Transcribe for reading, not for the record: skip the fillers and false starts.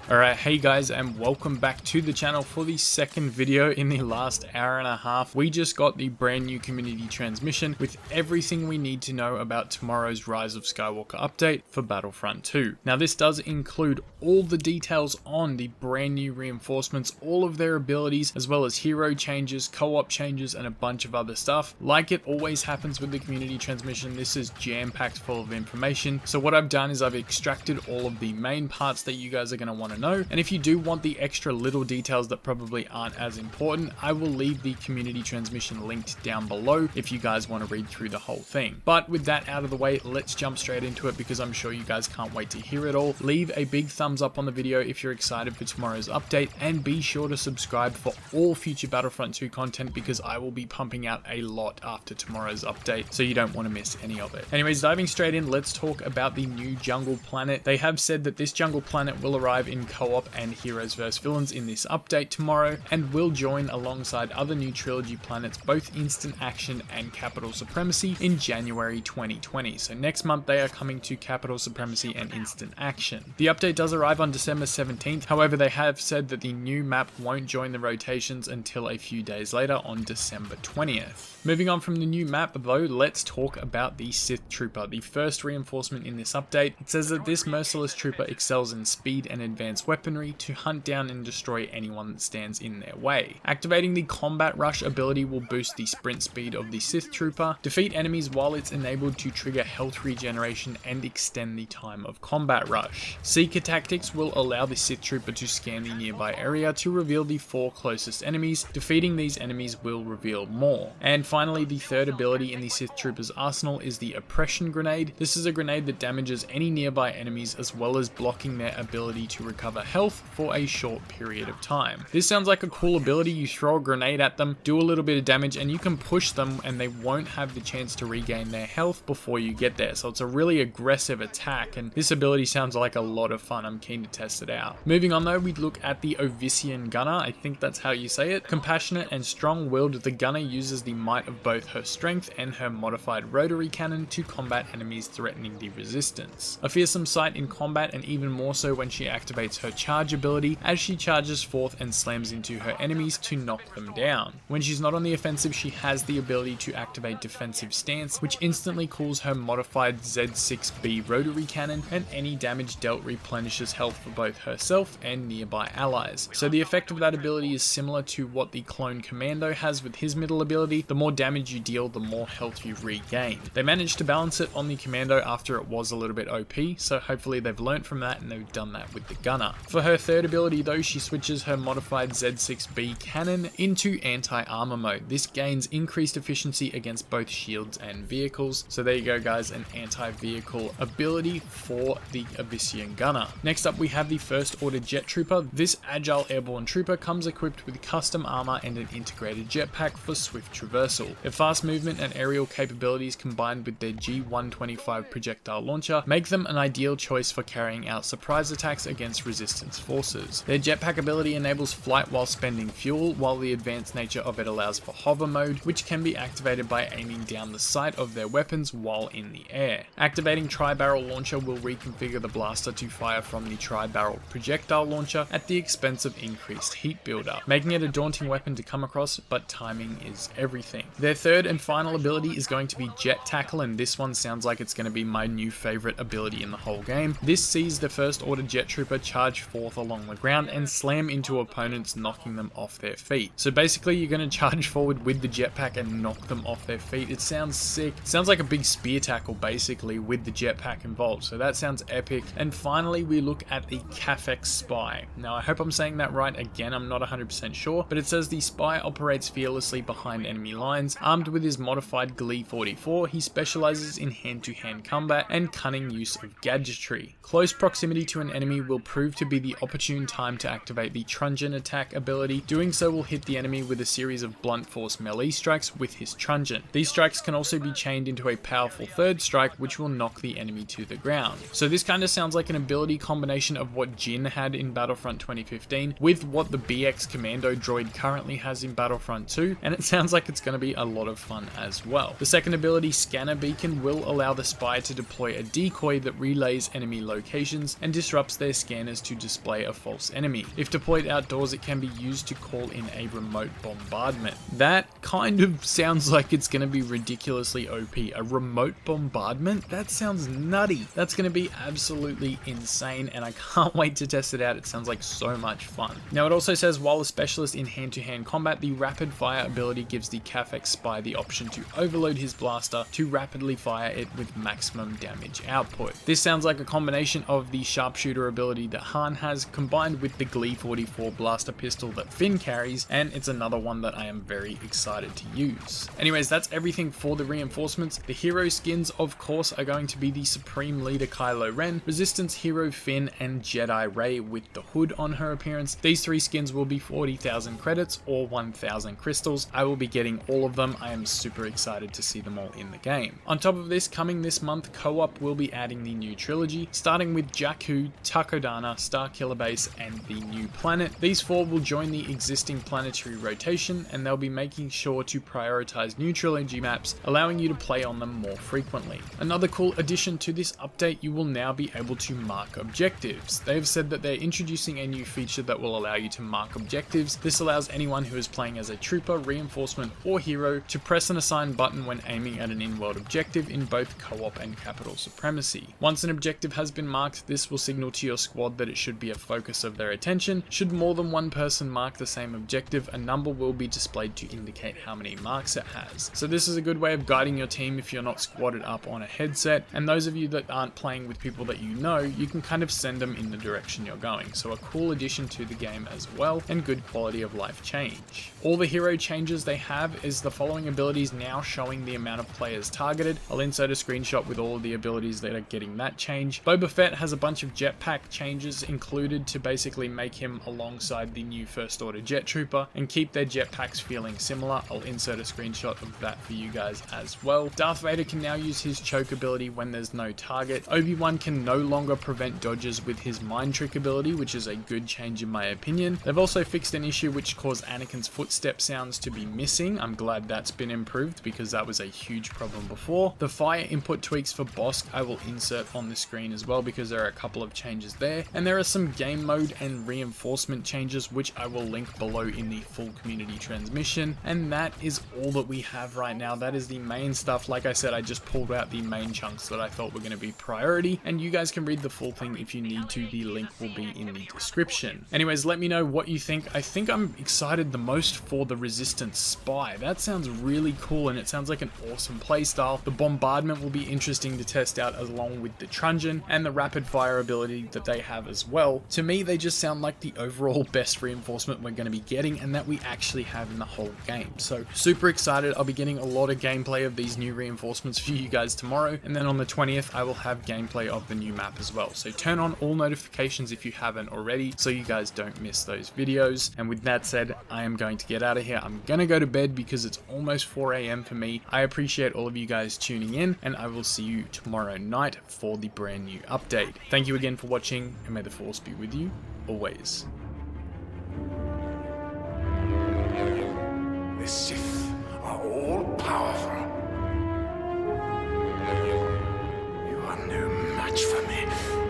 Alright, hey guys, and welcome back to the channel for the second video in the last hour and a half. We just got the brand new community transmission with everything we need to know about tomorrow's Rise of Skywalker update for Battlefront 2. Now this does include all the details on the brand new reinforcements, all of their abilities, as well as hero changes, co-op changes, and a bunch of other stuff. Like it always happens with the community transmission, this is jam-packed full of information. So what I've done is I've extracted all of the main parts that you guys are going to want to know, and if you do want the extra little details that probably aren't as important, I will leave the community transmission linked down below if you guys want to read through the whole thing. But with that out of the way, let's jump straight into it because I'm sure you guys can't wait to hear it all. Leave a big thumbs up on the video if you're excited for tomorrow's update, and be sure to subscribe for all future Battlefront 2 content because I will be pumping out a lot after tomorrow's update, so you don't want to miss any of it. Anyways, diving straight in, let's talk about the new jungle planet. They have said that this jungle planet will arrive in co-op and heroes vs villains in this update tomorrow, and will join alongside other new trilogy planets, both instant action and capital supremacy, in January 2020. So next month they are coming to capital supremacy and instant action. The update does arrive on December 17th, however they have said that the new map won't join the rotations until a few days later on December 20th. Moving on from the new map though, let's talk about the Sith Trooper, the first reinforcement in this update. It says that this merciless trooper excels in speed and advanced weaponry to hunt down and destroy anyone that stands in their way. Activating the Combat Rush ability will boost the sprint speed of the Sith Trooper, defeat enemies while it's enabled to trigger health regeneration and extend the time of Combat Rush. Seeker Tactics will allow the Sith Trooper to scan the nearby area to reveal the 4 closest enemies. Defeating these enemies will reveal more. And finally, the third ability in the Sith Trooper's arsenal is the Oppression Grenade. This is a grenade that damages any nearby enemies as well as blocking their ability to recover health for a short period of time. This sounds like a cool ability. You throw a grenade at them, do a little bit of damage, and you can push them and they won't have the chance to regain their health before you get there. So it's a really aggressive attack, and this ability sounds like a lot of fun. I'm keen to test it out. Moving on though, we look at the Ovisian Gunner. I think that's how you say it. Compassionate and strong-willed, the gunner uses the might of both her strength and her modified rotary cannon to combat enemies threatening the resistance. A fearsome sight in combat, and even more so when she activates her charge ability, as she charges forth and slams into her enemies to knock them down. When she's not on the offensive, she has the ability to activate defensive stance, which instantly cools her modified Z6B rotary cannon, and any damage dealt replenishes health for both herself and nearby allies. So the effect of that ability is similar to what the Clone Commando has with his middle ability. The more damage you deal, the more health you regain. They managed to balance it on the Commando after it was a little bit OP, so hopefully they've learnt from that and they've done that with the Gunner. For her third ability though, she switches her modified Z6B cannon into anti-armor mode. This gains increased efficiency against both shields and vehicles. So there you go guys, an anti-vehicle ability for the Ovisian Gunner. Next up we have the First Order Jet Trooper. This agile airborne trooper comes equipped with custom armor and an integrated jetpack for swift traversal. Their fast movement and aerial capabilities combined with their G125 projectile launcher make them an ideal choice for carrying out surprise attacks against resistance forces. Their jetpack ability enables flight while spending fuel, while the advanced nature of it allows for hover mode, which can be activated by aiming down the sight of their weapons while in the air. Activating Tri-Barrel Launcher will reconfigure the blaster to fire from the Tri-Barrel projectile launcher at the expense of increased heat buildup, making it a daunting weapon to come across, but timing is everything. Their third and final ability is going to be Jet Tackle, and this one sounds like it's going to be my new favorite ability in the whole game. This sees the First Order Jet Trooper charge forth along the ground and slam into opponents, knocking them off their feet. So basically you're going to charge forward with the jetpack and knock them off their feet. It sounds sick. It sounds like a big spear tackle basically with the jetpack involved, so that sounds epic. And finally we look at the Cafex Spy. Now I hope I'm saying that right. Again, I'm not 100% sure, but it says the spy operates fearlessly behind enemy lines. Armed with his modified Glee 44, he specializes in hand-to-hand combat and cunning use of gadgetry. Close proximity to an enemy will prove to be the opportune time to activate the Truncheon attack ability. Doing so will hit the enemy with a series of blunt force melee strikes with his Truncheon. These strikes can also be chained into a powerful third strike, which will knock the enemy to the ground. So this kind of sounds like an ability combination of what Jin had in Battlefront 2015 with what the BX Commando droid currently has in Battlefront 2, and it sounds like it's going to be a lot of fun as well. The second ability, Scanner Beacon, will allow the spy to deploy a decoy that relays enemy locations and disrupts their scanners as to display a false enemy. If deployed outdoors, it can be used to call in a remote bombardment. That kind of sounds like it's going to be ridiculously OP. A remote bombardment? That sounds nutty. That's going to be absolutely insane, and I can't wait to test it out. It sounds like so much fun. Now it also says, while a specialist in hand-to-hand combat, the rapid fire ability gives the Cafex spy the option to overload his blaster to rapidly fire it with maximum damage output. This sounds like a combination of the sharpshooter ability that Han has combined with the Glee 44 blaster pistol that Finn carries, and it's another one that I am very excited to use. Anyways, that's everything for the reinforcements. The hero skins, of course, are going to be the Supreme Leader Kylo Ren, Resistance Hero Finn, and Jedi Rey with the hood on her appearance. These three skins will be 40,000 credits or 1,000 crystals. I will be getting all of them. I am super excited to see them all in the game. On top of this, coming this month, Co-op will be adding the new trilogy, starting with Jakku, Takodana, Starkiller Base, and the new planet. These four will join the existing planetary rotation, and they'll be making sure to prioritize new trilogy maps, allowing you to play on them more frequently. Another cool addition to this update, you will now be able to mark objectives. They have said that they're introducing a new feature that will allow you to mark objectives. This allows anyone who is playing as a trooper, reinforcement, or hero to press an assign button when aiming at an in-world objective in both co-op and capital supremacy. Once an objective has been marked, this will signal to your squad that it should be a focus of their attention. Should more than one person mark the same objective, a number will be displayed to indicate how many marks it has. So this is a good way of guiding your team if you're not squatted up on a headset, and those of you that aren't playing with people that you know, you can kind of send them in the direction you're going. So a cool addition to the game as well, and good quality of life change. All the hero changes they have is the following abilities now showing the amount of players targeted. I'll insert a screenshot with all of the abilities that are getting that change. Boba Fett has a bunch of jetpack changes included to basically make him alongside the new First Order Jet Trooper and keep their jetpacks feeling similar. I'll insert a screenshot of that for you guys as well. Darth Vader can now use his choke ability when there's no target. Obi-Wan can no longer prevent dodges with his mind trick ability, which is a good change in my opinion. They've also fixed an issue which caused Anakin's footstep sounds to be missing. I'm glad that's been improved because that was a huge problem before. The fire input tweaks for Bosk I will insert on the screen as well because there are a couple of changes there, and there are some game mode and reinforcement changes which I will link below in the full community transmission, and that is all that we have right now. That is the main stuff. Like I said, I just pulled out the main chunks that I thought were going to be priority, and you guys can read the full thing if you need to. The link will be in the description. Anyways, let me know what you think. I think I'm excited the most for the Resistance Spy. That sounds really cool, and it sounds like an awesome playstyle. The bombardment will be interesting to test out along with the truncheon and the rapid fire ability that they have as well. To me, they just sound like the overall best reinforcement we're going to be getting and that we actually have in the whole game. So super excited. I'll be getting a lot of gameplay of these new reinforcements for you guys tomorrow, and then on the 20th I will have gameplay of the new map as well. So turn on all notifications if you haven't already so you guys don't miss those videos. And with that said, I am going to get out of here. I'm going to go to bed because it's almost 4 AM for me. I appreciate all of you guys tuning in, and I will see you tomorrow night for the brand new update. Thank you again for watching, and may the Force be with you always. The Sith are all powerful. You are no match for me.